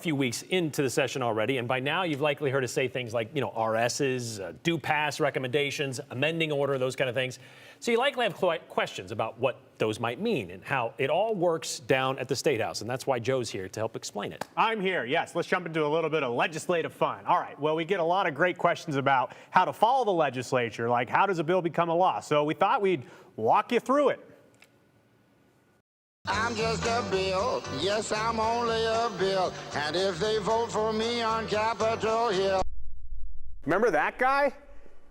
few weeks into the session already, and by now you've likely heard us say things like, RSs, do pass recommendations, amending order, those kind of things. So you likely have questions about what those might mean and how it all works down at the State House, and that's why Joe's here to help explain it. I'm here, yes. Let's jump into a little bit of legislative fun. All right, well, we get a lot of great questions about how to follow the legislature, like how does a bill become a law? So we thought we'd walk you through it. I'm just a bill, yes, I'm only a bill, and if they vote for me on Capitol Hill. Remember that guy?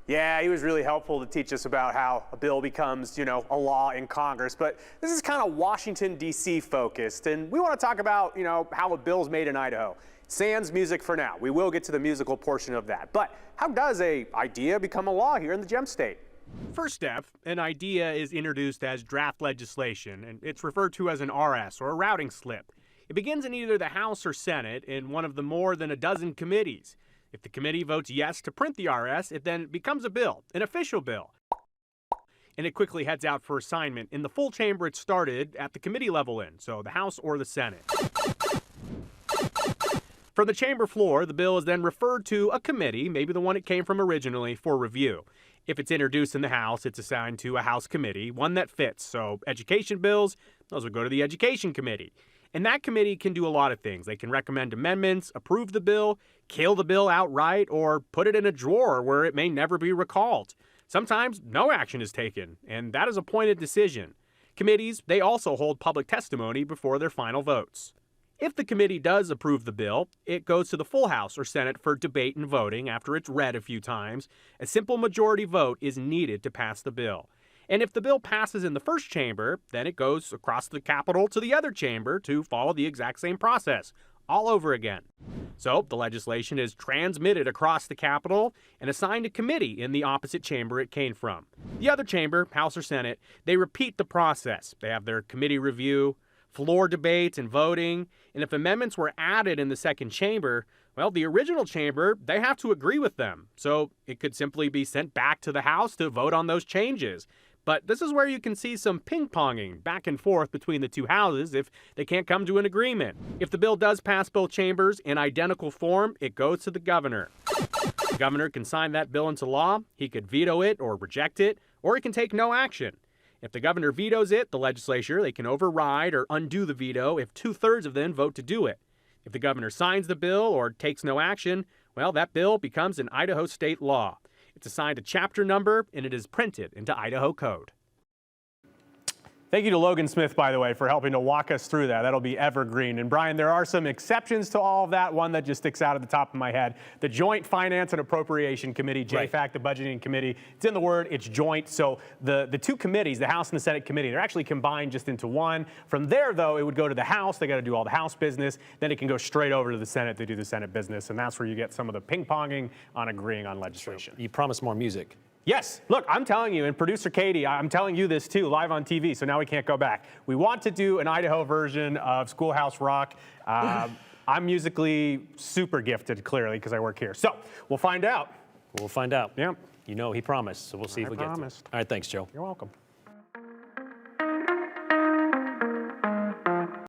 Yeah, he was really helpful to teach us about how a bill becomes, a law in Congress. But this is kind of Washington, D.C. focused, and we want to talk about, how a bill's made in Idaho. Sans music for now. We will get to the musical portion of that. But how does an idea become a law here in the Gem State? First step, an idea is introduced as draft legislation, and it's referred to as an RS, or a routing slip. It begins in either the House or Senate in one of the more than a dozen committees. If the committee votes yes to print the RS, it then becomes a bill, an official bill. And it quickly heads out for assignment in the full chamber it started at the committee level in, so the House or the Senate. From the chamber floor, the bill is then referred to a committee, maybe the one it came from originally, for review. If it's introduced in the House, it's assigned to a House committee, one that fits. So education bills, those will go to the Education Committee. And that committee can do a lot of things. They can recommend amendments, approve the bill, kill the bill outright, or put it in a drawer where it may never be recalled. Sometimes no action is taken, and that is a pointed decision. Committees, they also hold public testimony before their final votes. If the committee does approve the bill, it goes to the full House or Senate for debate and voting after it's read a few times. A simple majority vote is needed to pass the bill. And if the bill passes in the first chamber, then it goes across the Capitol to the other chamber to follow the exact same process, all over again. So the legislation is transmitted across the Capitol and assigned a committee in the opposite chamber it came from. The other chamber, House or Senate, they repeat the process. They have their committee review, floor debate and voting, and if amendments were added in the second chamber, well, the original chamber, they have to agree with them. So it could simply be sent back to the House to vote on those changes. But this is where you can see some ping-ponging back and forth between the two houses if they can't come to an agreement. If the bill does pass both chambers in identical form, it goes to the governor. The governor can sign that bill into law, he could veto it or reject it, or he can take no action. If the governor vetoes it, the legislature, they can override or undo the veto if 2/3 of them vote to do it. If the governor signs the bill or takes no action, well, that bill becomes an Idaho state law. It's assigned a chapter number, and it is printed into Idaho code. Thank you to Logan Smith, by the way, for helping to walk us through that. That'll be evergreen. And Brian, there are some exceptions to all of that. One that just sticks out at the top of my head. The Joint Finance and Appropriation Committee, JFAC, the Budgeting Committee. It's in the word, it's joint. So the two committees, the House and the Senate Committee, they're actually combined just into one. From there, though, it would go to the House. They got to do all the House business. Then it can go straight over to the Senate to do the Senate business. And that's where you get some of the ping-ponging on agreeing on legislation. You promised more music. Yes, look, I'm telling you, and producer Katie, I'm telling you this too, live on TV, so now we can't go back. We want to do an Idaho version of Schoolhouse Rock. I'm musically super gifted, clearly, because I work here. So we'll find out. We'll find out. Yeah. He promised, so we'll see if we get to it. All right, thanks, Joe. You're welcome.